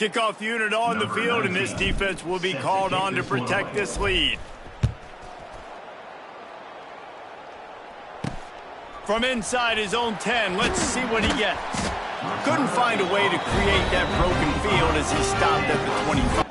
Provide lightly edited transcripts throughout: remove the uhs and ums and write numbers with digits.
Kickoff unit on the field, and this defense will be called on to protect this lead. From inside his own 10, let's see what he gets. Couldn't find a way to create that broken field as he stopped at the 25.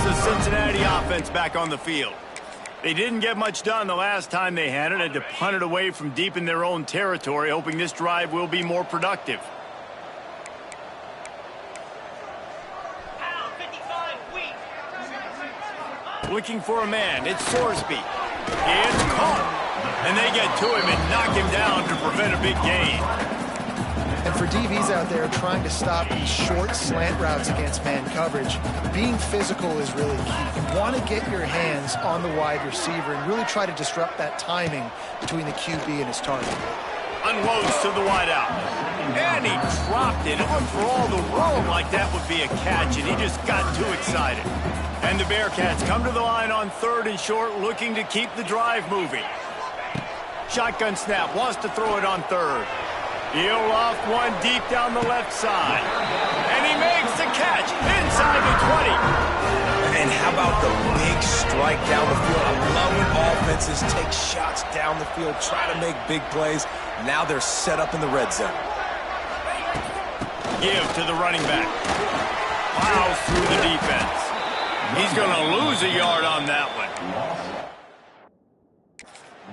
The Cincinnati offense back on the field. They didn't get much done the last time they had it. Had to punt it away from deep in their own territory, hoping this drive will be more productive. Looking for a man. It's Sorsby. It's caught. And they get to him and knock him down to prevent a big gain. And for DBs out there trying to stop these short slant routes against man coverage, being physical is really key. You want to get your hands on the wide receiver and really try to disrupt that timing between the QB and his target. Unloads to the wideout. And he dropped it. It looked for all the world like that would be a catch, and he just got too excited. And the Bearcats come to the line on 3rd and short, looking to keep the drive moving. Shotgun snap, wants to throw it on 3rd. He'll loft one deep down the left side. And he makes the catch inside the 20. And how about the big strike down the field? I love when offenses take shots down the field, try to make big plays. Now they're set up in the red zone. Give to the running back. Plows through the defense. He's going to lose a yard on that one.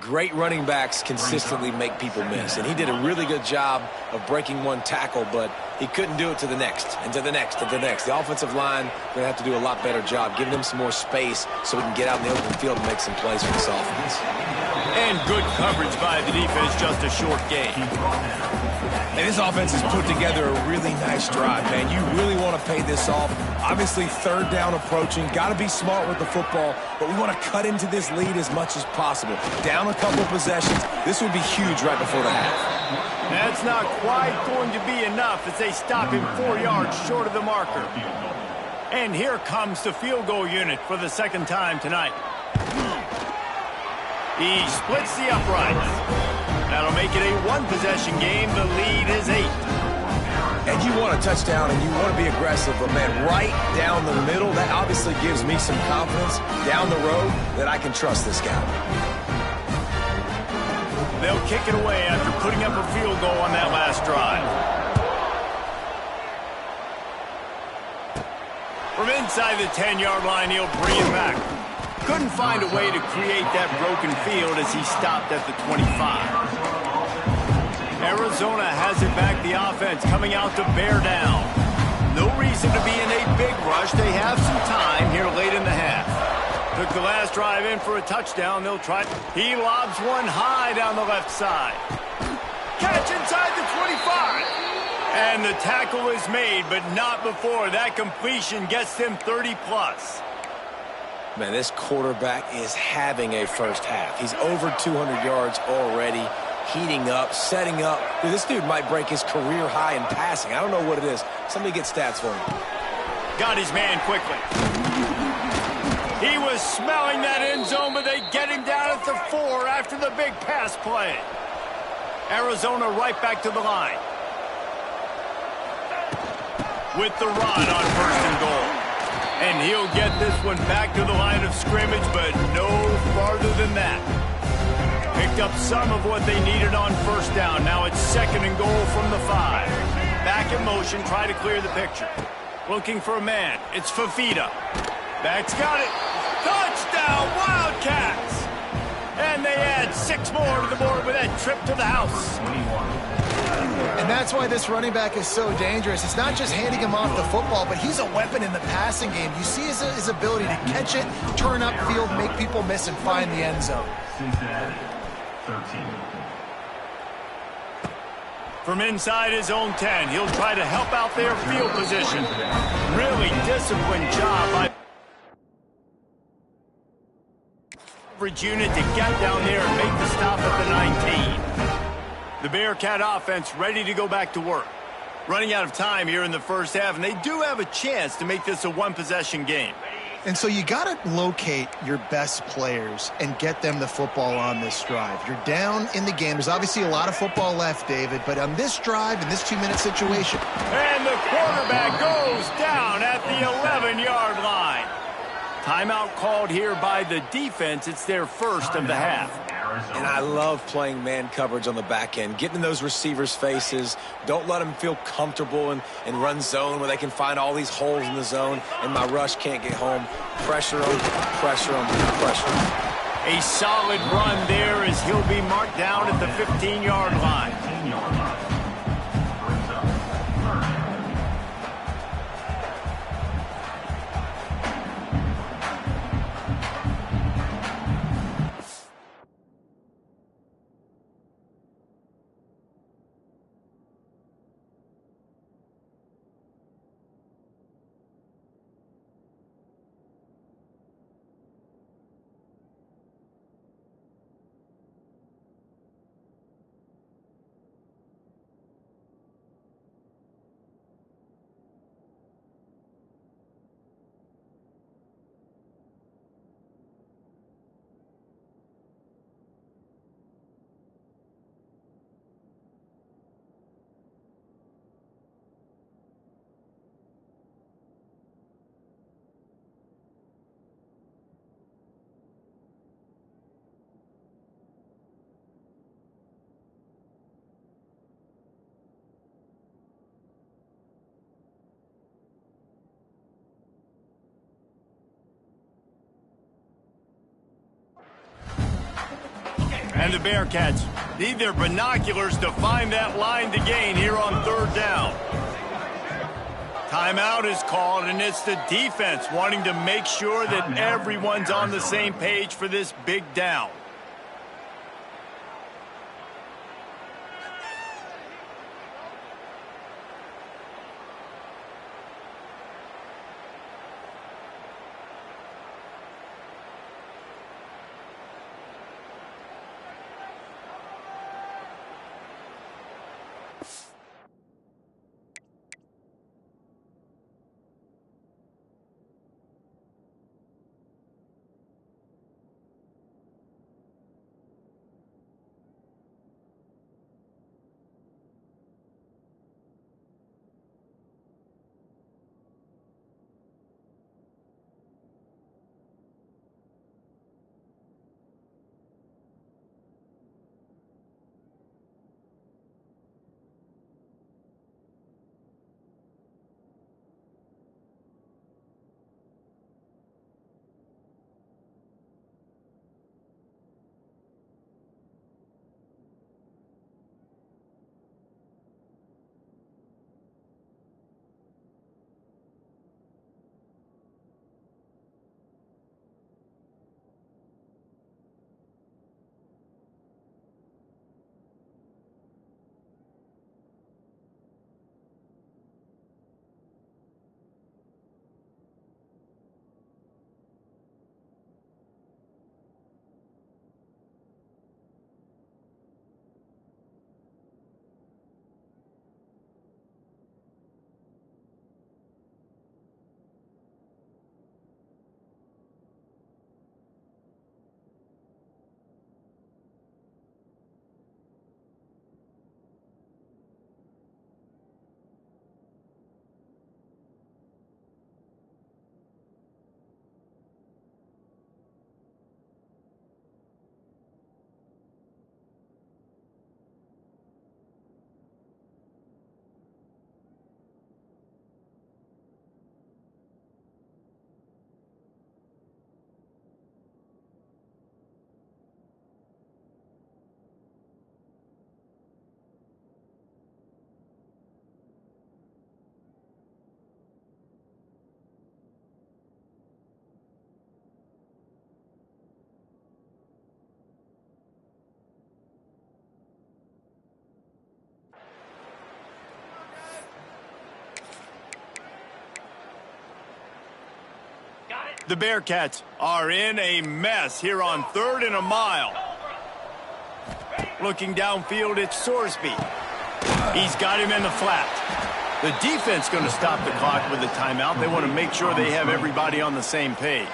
Great running backs consistently make people miss, and he did a really good job of breaking one tackle, but he couldn't do it to the next, and to the next, and to the next. The offensive line going to have to do a lot better job, giving him some more space so we can get out in the open field and make some plays for this offense. And good coverage by the defense, just a short gain. And this offense has put together a really nice drive, man. You really want to pay this off. Obviously, 3rd down approaching. Got to be smart with the football, but we want to cut into this lead as much as possible. Down a couple possessions. This would be huge right before the half. That's not quite going to be enough as they stop him 4 yards short of the marker. And here comes the field goal unit for the 2nd time tonight. He splits the uprights. That'll make it a 1-possession game. The lead is 8. And you want a touchdown and you want to be aggressive, but man, right down the middle, that obviously gives me some confidence down the road that I can trust this guy. They'll kick it away after putting up a field goal on that last drive. From inside the 10-yard line, he'll bring it back. Couldn't find a way to create that broken field as he stopped at the 25. Arizona has it back, the offense coming out to bear down. No reason to be in a big rush. They have some time here late in the half. Took the last drive in for a touchdown. They'll try. He lobs one high down the left side. Catch inside the 25. And the tackle is made, but not before that completion gets them 30+. Man, this quarterback is having a first half. He's over 200 yards already, heating up, setting up. Dude, this dude might break his career high in passing. I don't know what it is. Somebody get stats for him. Got his man quickly. He was smelling that end zone, but they get him down at the 4 after the big pass play. Arizona right back to the line. With the run on 1st and goal. And he'll get this one back to the line of scrimmage, but no farther than that. Picked up some of what they needed on first down. Now it's 2nd and goal from the 5. Back in motion, try to clear the picture. Looking for a man. It's Fafita. Back's got it. Touchdown, Wildcats! And they add 6 more to the board with that trip to the house. And that's why this running back is so dangerous. It's not just handing him off the football, but he's a weapon in the passing game. You see his ability to catch it, turn upfield, make people miss, and find the end zone. From inside his own 10, he'll try to help out their field position. Really disciplined job by average unit to get down there and make the stop at the 19. The Bearcat offense ready to go back to work. Running out of time here in the first half, and they do have a chance to make this a one-possession game. And so you got to locate your best players and get them the football on this drive. You're down in the game. There's obviously a lot of football left, David, but on this drive, in this 2-minute situation. And the quarterback goes down at the 11-yard line. Timeout called here by the defense. It's their first of the half. And I love playing man coverage on the back end, getting in those receivers' faces. Don't let them feel comfortable and run zone where they can find all these holes in the zone, and my rush can't get home. Pressure them, pressure them, pressure them. A solid run there as he'll be marked down at the 15-yard line. And the Bearcats need their binoculars to find that line to gain here on 3rd down. Timeout is called, and it's the defense wanting to make sure that everyone's on the same page for this big down. The Bearcats are in a mess here on 3rd and a mile. Looking downfield, it's Sorsby. He's got him in the flat. The defense going to stop the clock with a timeout. They want to make sure they have everybody on the same page.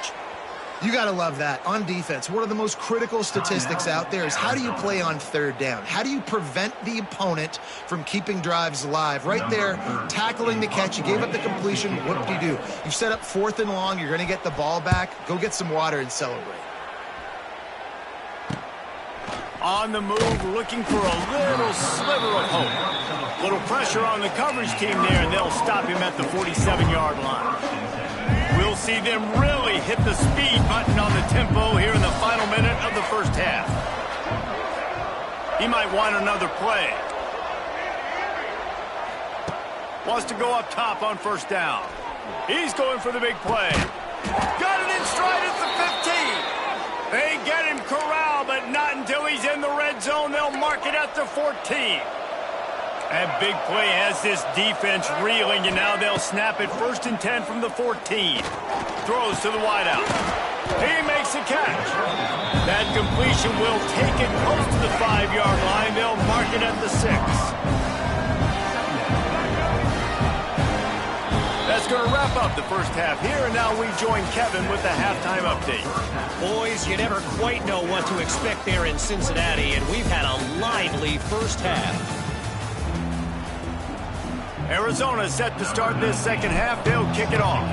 You got to love that. On defense, one of the most critical statistics out there is how do you play on 3rd down? How do you prevent the opponent from keeping drives alive? Right there, tackling the catch. You gave up the completion. What do you do? You set up 4th and long. You're going to get the ball back. Go get some water and celebrate. On the move, looking for a little sliver of hope. Little pressure on the coverage team there, and they'll stop him at the 47-yard line. We'll see them really hit the speed button on the tempo here in the final minute of the first half. He might want another play. Wants to go up top on 1st down. He's going for the big play. Got it in stride at the 15. They get him corralled, but not until he's in the red zone. They'll mark it at the 14. That big play has this defense reeling, and now they'll snap it 1st and 10 from the 14. Throws to the wideout. He makes the catch. That completion will take it close to the 5-yard line. They'll mark it at the 6. That's going to wrap up the first half here, and now we join Kevin with the halftime update. Boys, you never quite know what to expect there in Cincinnati, and we've had a lively first half. Arizona set to start this second half. They'll kick it off.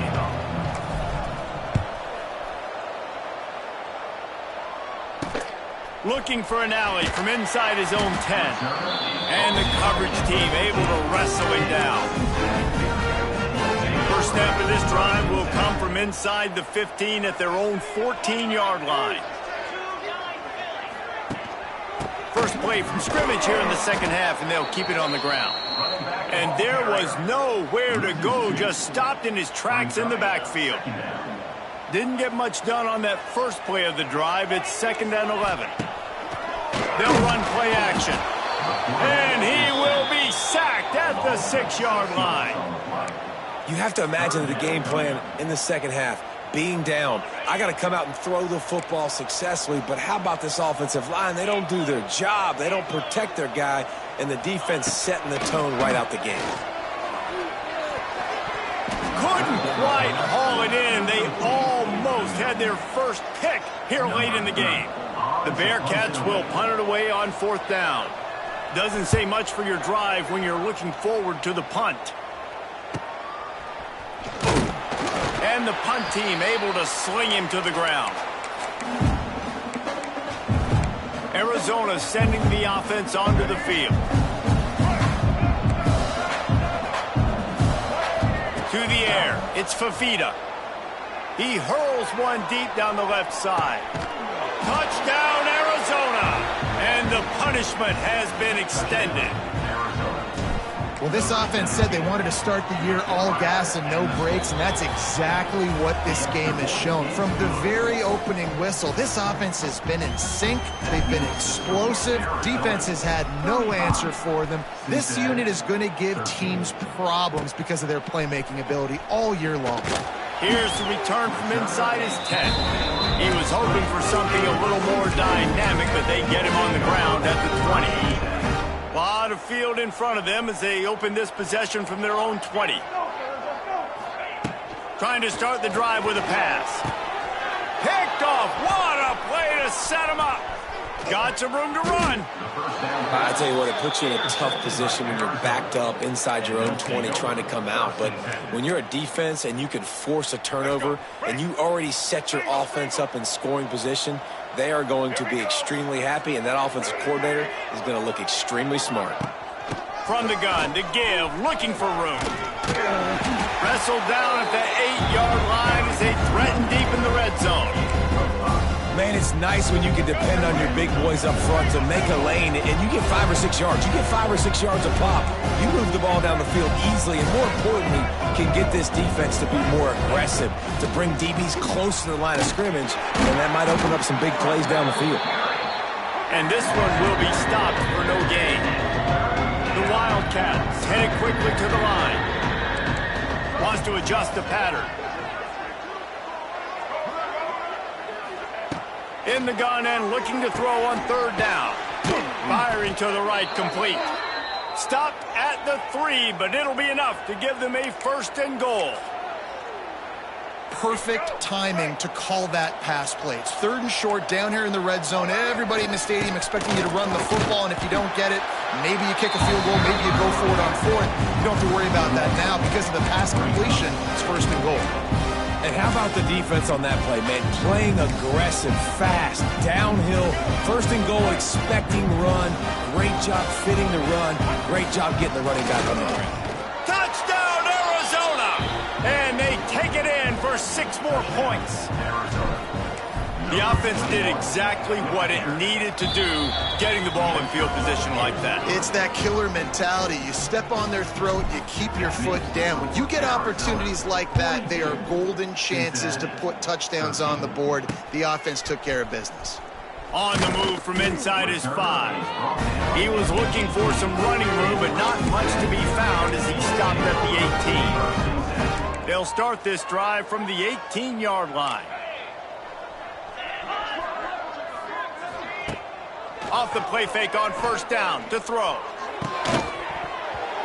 Looking for an alley from inside his own 10. And the coverage team able to wrestle him down. First snap of this drive will come from inside the 15 at their own 14-yard line. First play from scrimmage here in the second half, and they'll keep it on the ground. And there was nowhere to go, just stopped in his tracks in the backfield. Didn't get much done on that first play of the drive. It's 2nd and 11. They'll run play action. And he will be sacked at the 6-yard line. You have to imagine the game plan in the second half. Being down, I got to come out and throw the football successfully, but how about this offensive line? They don't do their job. They don't protect their guy, and the defense setting the tone right out the game. Couldn't quite haul it in. They almost had their first pick here late in the game. The Bearcats will punt it away on 4th down. Doesn't say much for your drive when you're looking forward to the punt. And the punt team able to sling him to the ground. Arizona sending the offense onto the field. To the air, it's Fafita. He hurls one deep down the left side. Touchdown, Arizona! And the punishment has been extended. Well, this offense said they wanted to start the year all gas and no brakes, and that's exactly what this game has shown. From the very opening whistle, this offense has been in sync. They've been explosive. Defense has had no answer for them. This unit is going to give teams problems because of their playmaking ability all year long. Here's the return from inside his 10. He was hoping for something a little more dynamic, but they get him on the ground at the 20. A lot of field in front of them as they open this possession from their own 20. Trying to start the drive with a pass. Picked off. What a play to set him up. Got some room to run. I tell you what, it puts you in a tough position when you're backed up inside your own 20 trying to come out. But when you're a defense and you can force a turnover and you already set your offense up in scoring position, they are going to be extremely happy, and that offensive coordinator is going to look extremely smart. From the gun to give, looking for room. Wrestled down at the 8-yard line as they threaten deep in the red zone. Man, it's nice when you can depend on your big boys up front to make a lane, and you get 5 or 6 yards. You get 5 or 6 yards a pop. You move the ball down the field easily, and more importantly, can get this defense to be more aggressive, to bring DBs close to the line of scrimmage, and that might open up some big plays down the field. And this one will be stopped for no gain. The Wildcats headed quickly to the line. Wants to adjust the pattern. In the gun and looking to throw on third down. Firing to the right, complete. Stopped at the 3, but it'll be enough to give them a first and goal. Perfect timing to call that pass play. It's third and short down here in the red zone. Everybody in the stadium expecting you to run the football, and if you don't get it, maybe you kick a field goal, maybe you go for it on fourth. You don't have to worry about that now because of the pass completion. It's first and goal. And how about the defense on that play, man? Playing aggressive, fast, downhill, first and goal, expecting run. Great job fitting the run. Great job getting the running back on the ground. Touchdown, Arizona! And they take it in for 6 more points. The offense did exactly what it needed to do, getting the ball in field position like that. It's that killer mentality. You step on their throat, you keep your foot down. When you get opportunities like that, they are golden chances to put touchdowns on the board. The offense took care of business. On the move from inside his 5. He was looking for some running room, but not much to be found as he stopped at the 18. They'll start this drive from the 18-yard line. Off the play fake on first down to throw.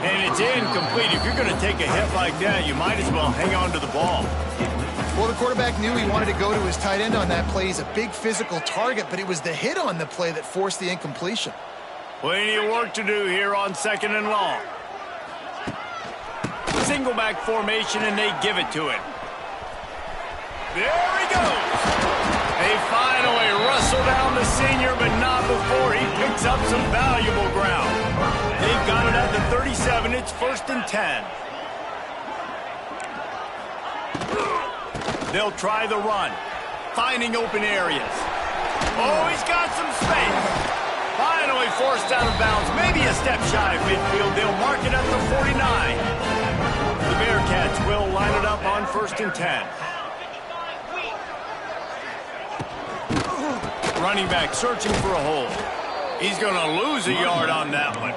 And it's incomplete. If you're going to take a hit like that, you might as well hang on to the ball. Well, the quarterback knew he wanted to go to his tight end on that play. He's a big physical target, but it was the hit on the play that forced the incompletion. Plenty of work to do here on second and long. Single back formation, and they give it to him. There he goes. They finally wrestle down the senior, but not before he picks up some valuable ground. They've got it at the 37. It's first and 10. They'll try the run, finding open areas. Oh, he's got some space. Finally forced out of bounds, maybe a step shy of midfield. They'll mark it at the 49. The Bearcats will line it up on first and 10. Running back searching for a hole. He's going to lose a yard on that one.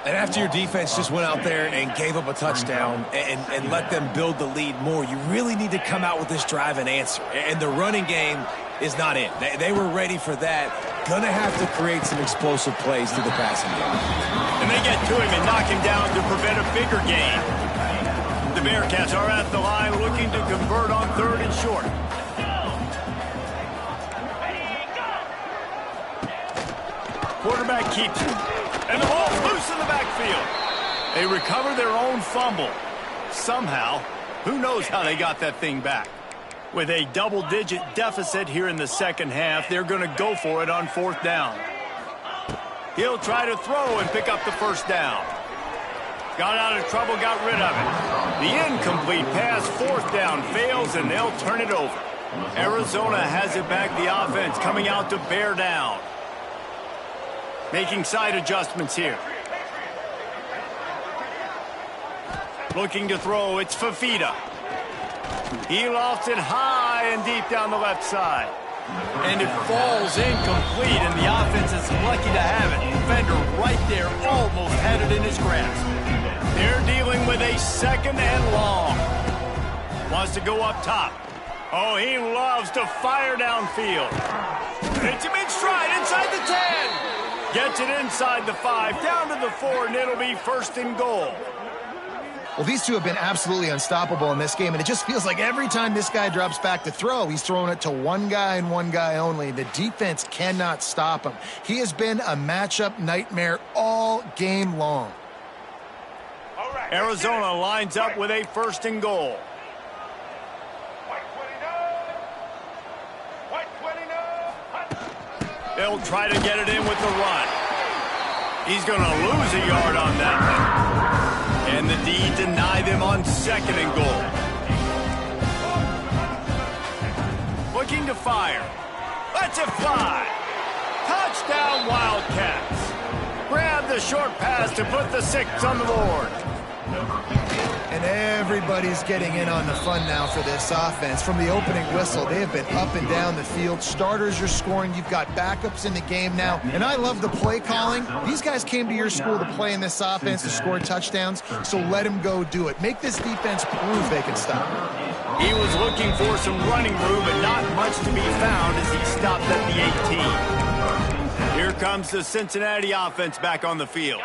And after your defense just went out there and gave up a touchdown and let them build the lead more, you really need to come out with this drive and answer. And the running game is not it. They were ready for that. Gonna have to create some explosive plays through the passing game. And they get to him and knock him down to prevent a bigger gain. The Bearcats are at the line looking to convert on third and short. Quarterback keeps it. And the ball's loose in the backfield. They recover their own fumble. Somehow, who knows how they got that thing back. With a double-digit deficit here in the second half, they're going to go for it on fourth down. He'll try to throw and pick up the first down. Got out of trouble, got rid of it. The incomplete pass, fourth down, fails, and they'll turn it over. Arizona has it back, the offense coming out to bear down. Making side adjustments here. Looking to throw, it's Fafita. He lofts it high and deep down the left side. And it falls incomplete, and the offense is lucky to have it. Defender right there almost had it in his grasp. They're dealing with a second and long. Wants to go up top. Oh, he loves to fire downfield. Hits him in stride inside the 10. Gets it inside the 5, down to the 4, and it'll be first and goal. Well, these two have been absolutely unstoppable in this game, and it just feels like every time this guy drops back to throw, he's throwing it to one guy and one guy only. The defense cannot stop him. He has been a matchup nightmare all game long. Arizona lines up with a first and goal. They'll try to get it in with the run. He's going to lose a yard on that one. And the D deny them on second and goal. Looking to fire. Lets it fly. Touchdown, Wildcats. Grab the short pass to put the 6 on the board. And And everybody's getting in on the fun now for this offense. From the opening whistle, they have been up and down the field. Starters are scoring. You've got backups in the game now. And I love the play calling. These guys came to your school to play in this offense to score touchdowns, so let them go do it. Make this defense prove they can stop it. He was looking for some running room, but not much to be found as he stopped at the 18. Here comes the Cincinnati offense back on the field.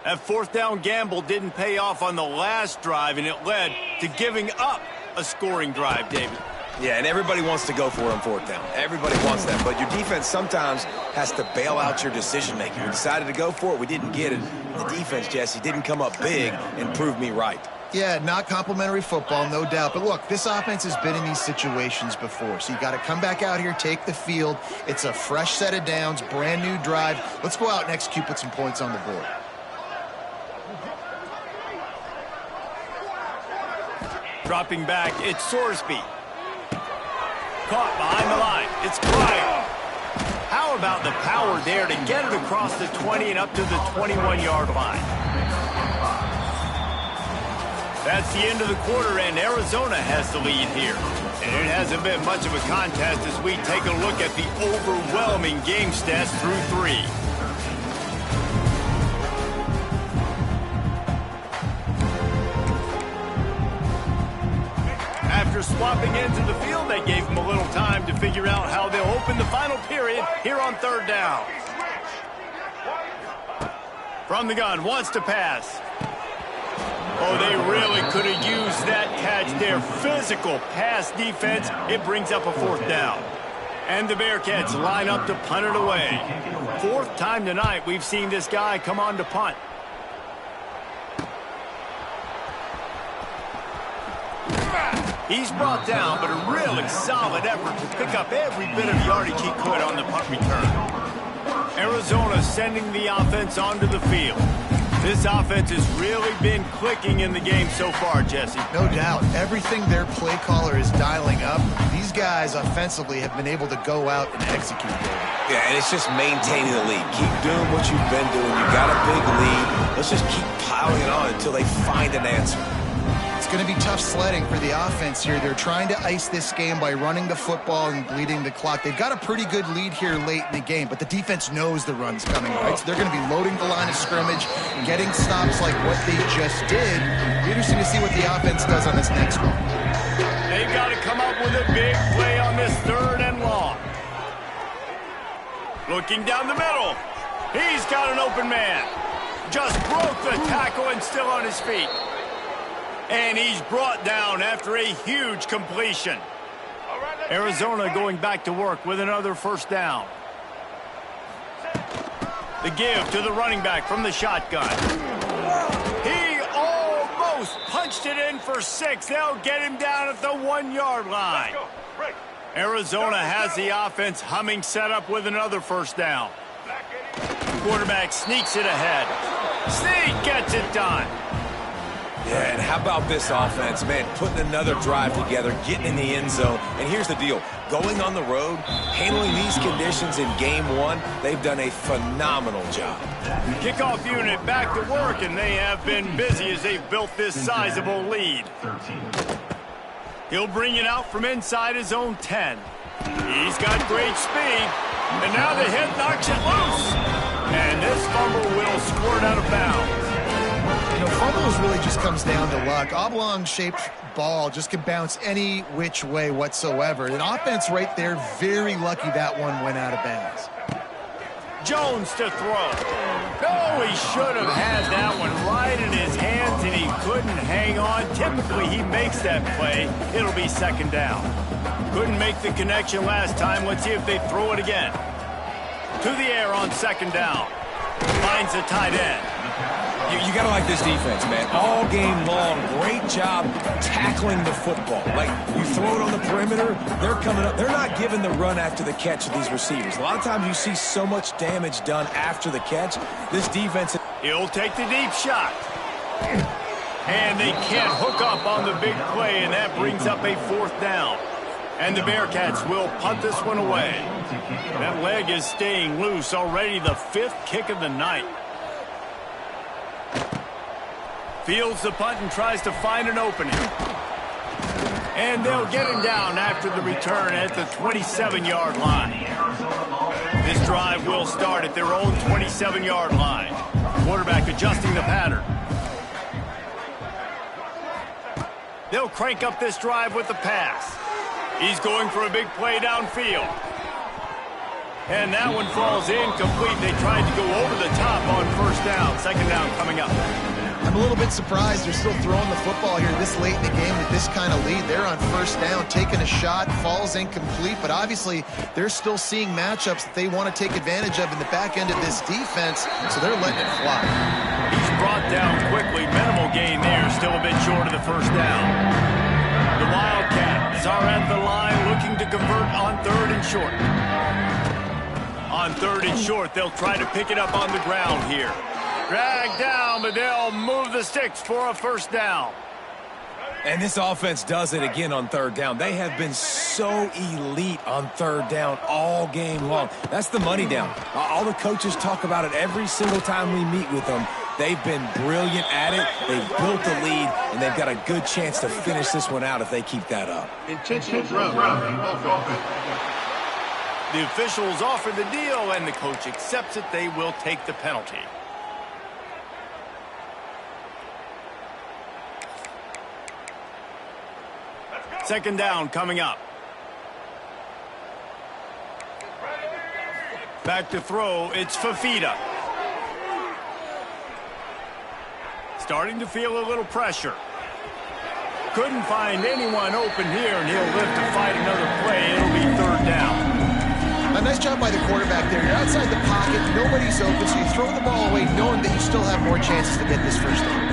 That fourth down gamble didn't pay off on the last drive, and it led to giving up a scoring drive, David. Yeah, and everybody wants to go for it on fourth down. Everybody wants that, but your defense sometimes has to bail out your decision-making. We decided to go for it. We didn't get it. The defense, Jesse, didn't come up big and prove me right. Yeah, not complimentary football, no doubt. But look, this offense has been in these situations before, so you got to come back out here, take the field. It's a fresh set of downs, brand new drive. Let's go out and execute, put some points on the board. Dropping back, it's Sorsby. Caught behind the line. It's Pryor. How about the power there to get it across the 20 and up to the 21-yard line? That's the end of the quarter, and Arizona has the lead here. And it hasn't been much of a contest as we take a look at the overwhelming game stats through 3. After swapping into the field, they gave him a little time to figure out how they'll open the final period here on third down. From the gun, wants to pass. Oh, they really could have used that catch there. Physical pass defense. It brings up a fourth down. And the Bearcats line up to punt it away. Fourth time tonight we've seen this guy come on to punt. He's brought down, but a really solid effort to pick up every bit of yardage he could on the punt return. Arizona sending the offense onto the field. This offense has really been clicking in the game so far, Jesse. No doubt. Everything their play caller is dialing up, these guys offensively have been able to go out and execute. Yeah, and it's just maintaining the lead. Keep doing what you've been doing. You got a big lead. Let's just keep piling it on until they find an answer. It's going to be tough sledding for the offense here. They're trying to ice this game by running the football and bleeding the clock. They've got a pretty good lead here late in the game, but the defense knows the run's coming, right? So they're going to be loading the line of scrimmage, getting stops like what they just did. Be interesting to see what the offense does on this next one. They've got to come up with a big play on this third and long. Looking down the middle. He's got an open man. Just broke the tackle and still on his feet. And he's brought down after a huge completion. Arizona going back to work with another first down. The give to the running back from the shotgun. He almost punched it in for 6. They'll get him down at the 1-yard line. Arizona has the offense humming, set up with another first down. Quarterback sneaks it ahead. Sneak gets it done. Yeah, and how about this offense, man, putting another drive together, getting in the end zone. And here's the deal. Going on the road, handling these conditions in game 1, they've done a phenomenal job. Kickoff unit back to work, and they have been busy as they've built this sizable lead. He'll bring it out from inside his own 10. He's got great speed, and now the hit knocks it loose. And this fumble will squirt out of bounds. You know, fumbles really just comes down to luck. Oblong-shaped ball just can bounce any which way whatsoever. An offense right there, very lucky that one went out of bounds. Jones to throw. No, he should have had that one right in his hands, and he couldn't hang on. Typically, he makes that play. It'll be second down. Couldn't make the connection last time. Let's see if they throw it again. To the air on second down. Finds a tight end. You got to like this defense, man. All game long, great job tackling the football. Like, you throw it on the perimeter, they're coming up. They're not giving the run after the catch to these receivers. A lot of times you see so much damage done after the catch. This defense... He'll take the deep shot. And they can't hook up on the big play, and that brings up a fourth down. And the Bearcats will punt this one away. That leg is staying loose. Already the 5th kick of the night. Fields the punt and tries to find an opening. And they'll get him down after the return at the 27-yard line. This drive will start at their own 27-yard line. Quarterback adjusting the pattern. They'll crank up this drive with the pass. He's going for a big play downfield. And that one falls incomplete. They tried to go over the top on first down. Second down coming up. I'm a little bit surprised they're still throwing the football here this late in the game with this kind of lead. They're on first down, taking a shot, falls incomplete, but obviously they're still seeing matchups that they want to take advantage of in the back end of this defense, so they're letting it fly. He's brought down quickly. Minimal gain there, still a bit short of the first down. The Wildcats are at the line looking to convert on third and short. On third and short, they'll try to pick it up on the ground here. Drag down, but they'll move the sticks for a first down. And this offense does it again on third down. They have been so elite on third down all game long. That's the money down. All the coaches talk about it every single time we meet with them. They've been brilliant at it. They've built the lead, and they've got a good chance to finish this one out if they keep that up. Intentional run. The officials offer the deal, and the coach accepts it. They will take the penalty. Second down coming up. Back to throw, it's Fafita. Starting to feel a little pressure. Couldn't find anyone open here, and he'll live to fight another play. It'll be third down. A nice job by the quarterback there. You're outside the pocket, nobody's open, so you throw the ball away knowing that you still have more chances to get this first down.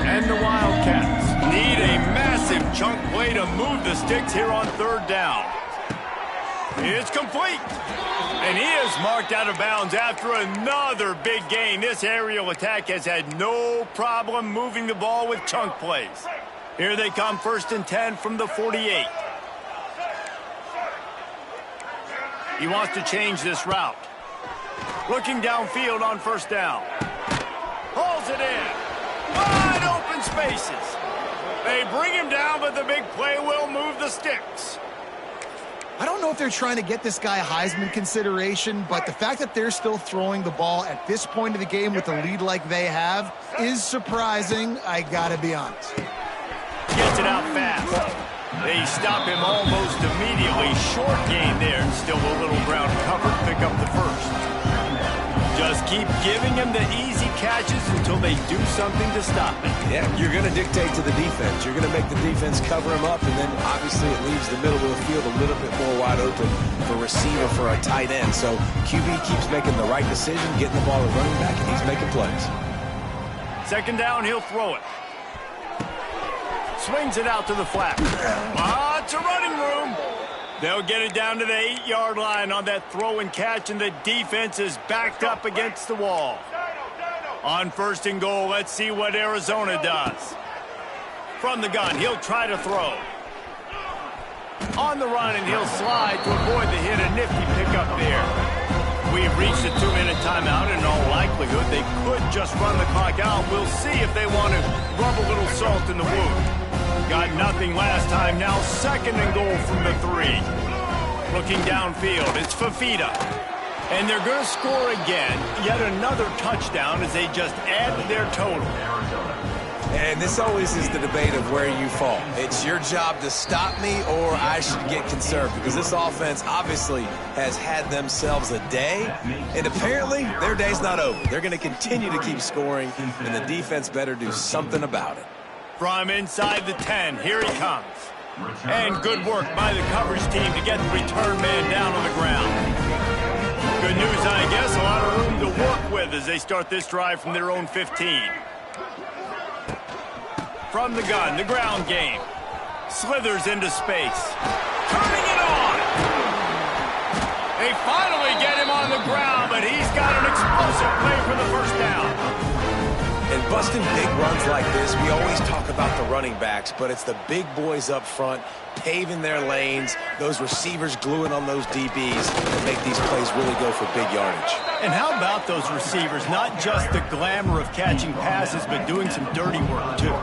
And the Wildcats need a massive chunk play to move the sticks here on third down. It's complete. And he is marked out of bounds after another big gain. This aerial attack has had no problem moving the ball with chunk plays. Here they come, first and 10 from the 48. He wants to change this route. Looking downfield on first down. Hauls it in. Wide open spaces. They bring him down, but the big play will move the sticks. I don't know if they're trying to get this guy Heisman consideration, but the fact that they're still throwing the ball at this point of the game with a lead like they have is surprising, I gotta be honest. Gets it out fast. They stop him almost immediately. Short gain there, and still a little ground covered. Pick up the first. Just keep giving him the easy catches until they do something to stop it. Yeah, you're going to dictate to the defense. You're going to make the defense cover him up, and then obviously it leaves the middle of the field a little bit more wide open for receiver for a tight end. So QB keeps making the right decision, getting the ball to running back, and he's making plays. Second down, he'll throw it. Swings it out to the flat. Lots of running room. They'll get it down to the 8-yard line on that throw and catch, and the defense is backed up against the wall. On first and goal, let's see what Arizona does. From the gun, he'll try to throw. On the run, and he'll slide to avoid the hit. A nifty pickup there. We've reached a 2-minute timeout, and in all likelihood, they could just run the clock out. We'll see if they want to rub a little salt in the wound. Got nothing last time. Now second and goal from the 3. Looking downfield, it's Fafita. And they're going to score again. Yet another touchdown as they just add to their total. And this always is the debate of where you fall. It's your job to stop me, or I should get conserved, because this offense obviously has had themselves a day, and apparently their day's not over. They're going to continue to keep scoring, and the defense better do something about it. From inside the 10, here he comes. And good work by the coverage team to get the return man down on the ground. Good news, I guess, a lot of room to work with as they start this drive from their own 15. From the gun, the ground game. Slithers into space. Turning it on! They finally get him on the ground, but he's got an explosive play for the first down. And busting big runs like this, we always talk about the running backs, but it's the big boys up front paving their lanes, those receivers gluing on those DBs that make these plays really go for big yardage. And how about those receivers? Not just the glamour of catching passes, but doing some dirty work, too.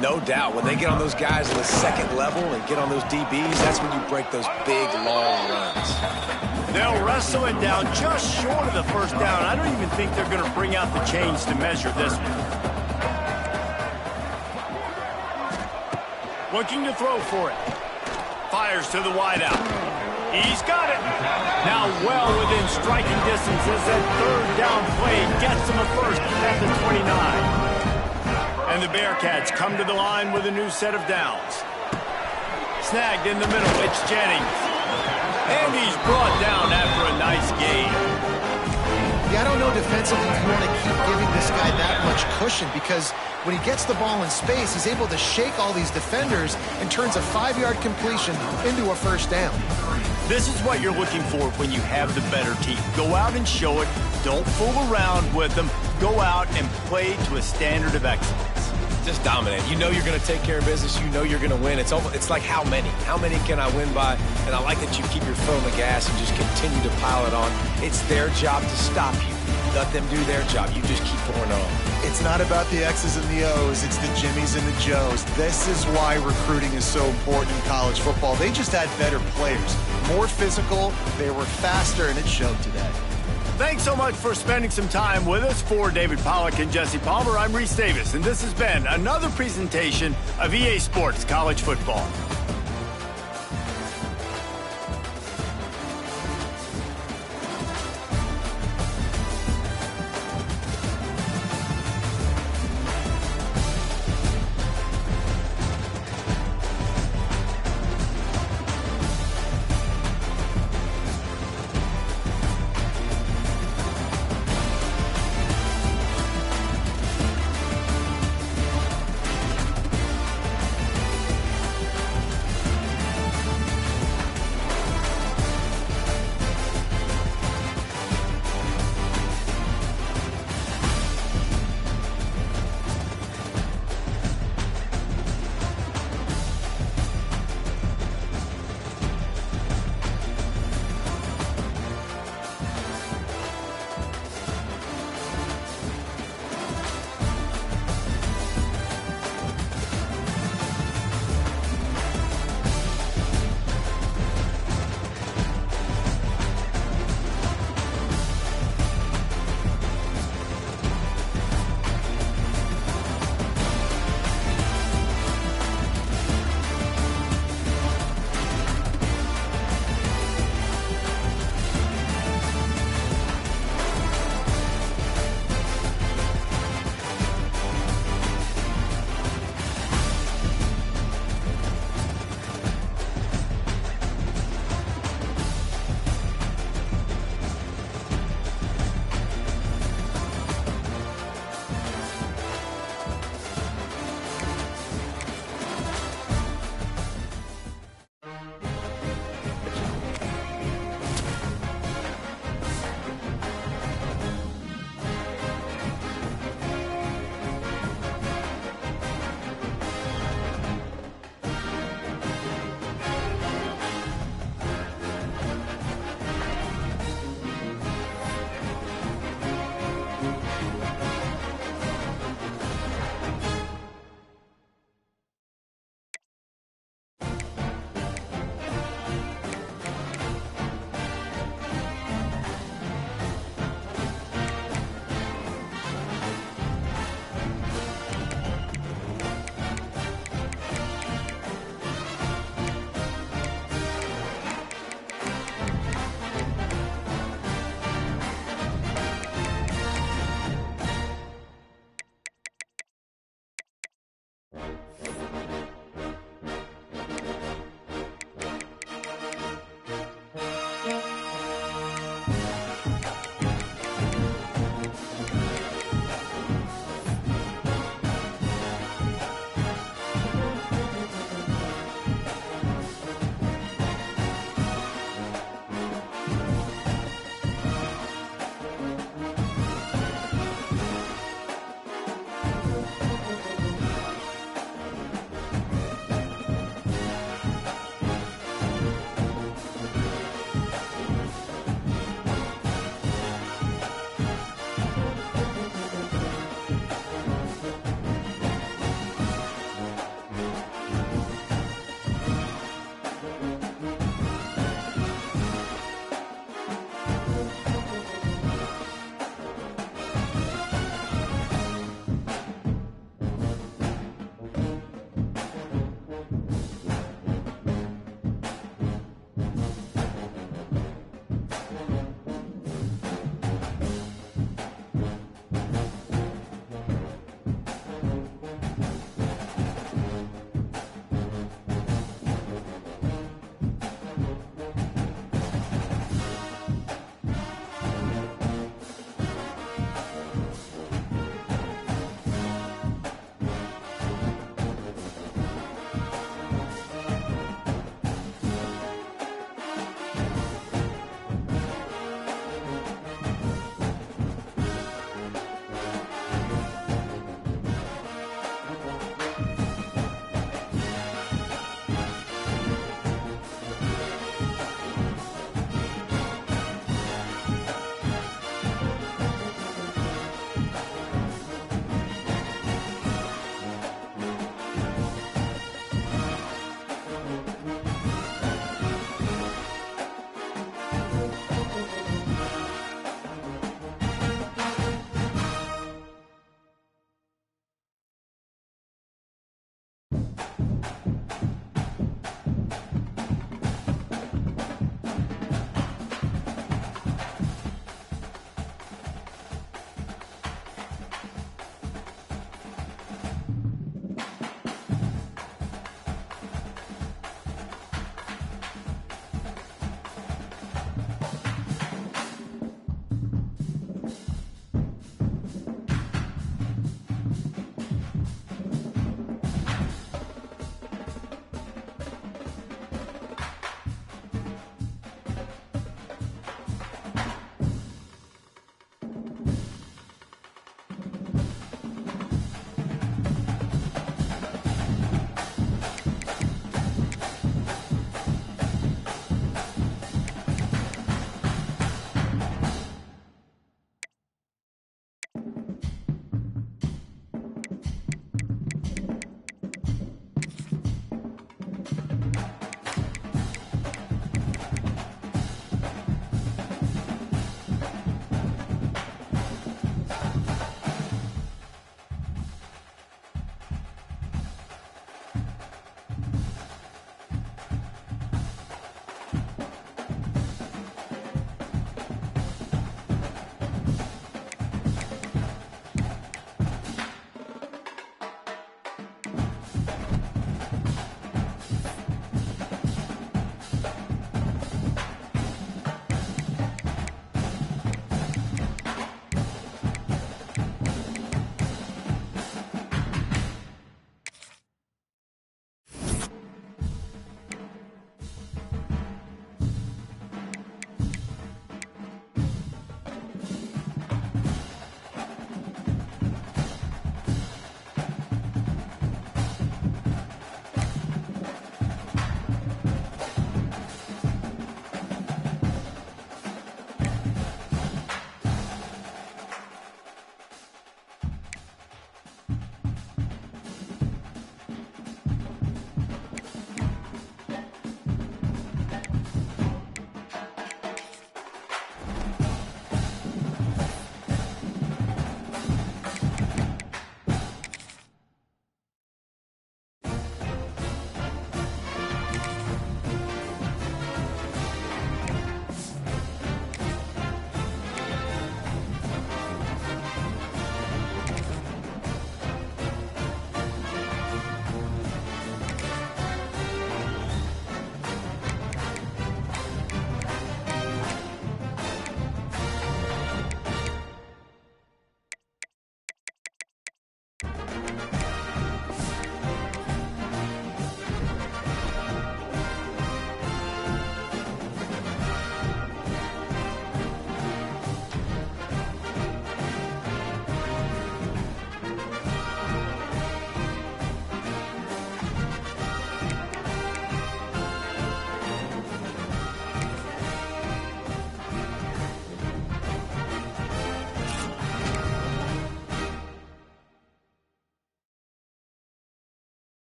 No doubt. When they get on those guys at the second level and get on those DBs, that's when you break those big, long runs. They'll wrestle it down just short of the first down. I don't even think they're going to bring out the chains to measure this one. Looking to throw for it. Fires to the wideout. He's got it. Now well within striking distance as that third down play gets him a first at the 29. And the Bearcats come to the line with a new set of downs. Snagged in the middle, it's Jennings. And he's brought down after a nice gain. Yeah, I don't know defensively if you want to keep giving this guy that much cushion, because when he gets the ball in space, he's able to shake all these defenders and turns a 5-yard completion into a first down. This is what you're looking for when you have the better team. Go out and show it. Don't fool around with them. Go out and play to a standard of excellence. Just dominate. You know you're going to take care of business. You know you're going to win. It's like how many? How many can I win by? And I like that you keep your foot on the gas and just continue to pile it on. It's their job to stop you. Let them do their job. You just keep pouring on. It's not about the X's and the O's. It's the Jimmies and the Joes. This is why recruiting is so important in college football. They just had better players, more physical, they were faster, and it showed today. Thanks so much for spending some time with us. For David Pollack and Jesse Palmer, I'm Reese Davis, and this has been another presentation of EA Sports College Football.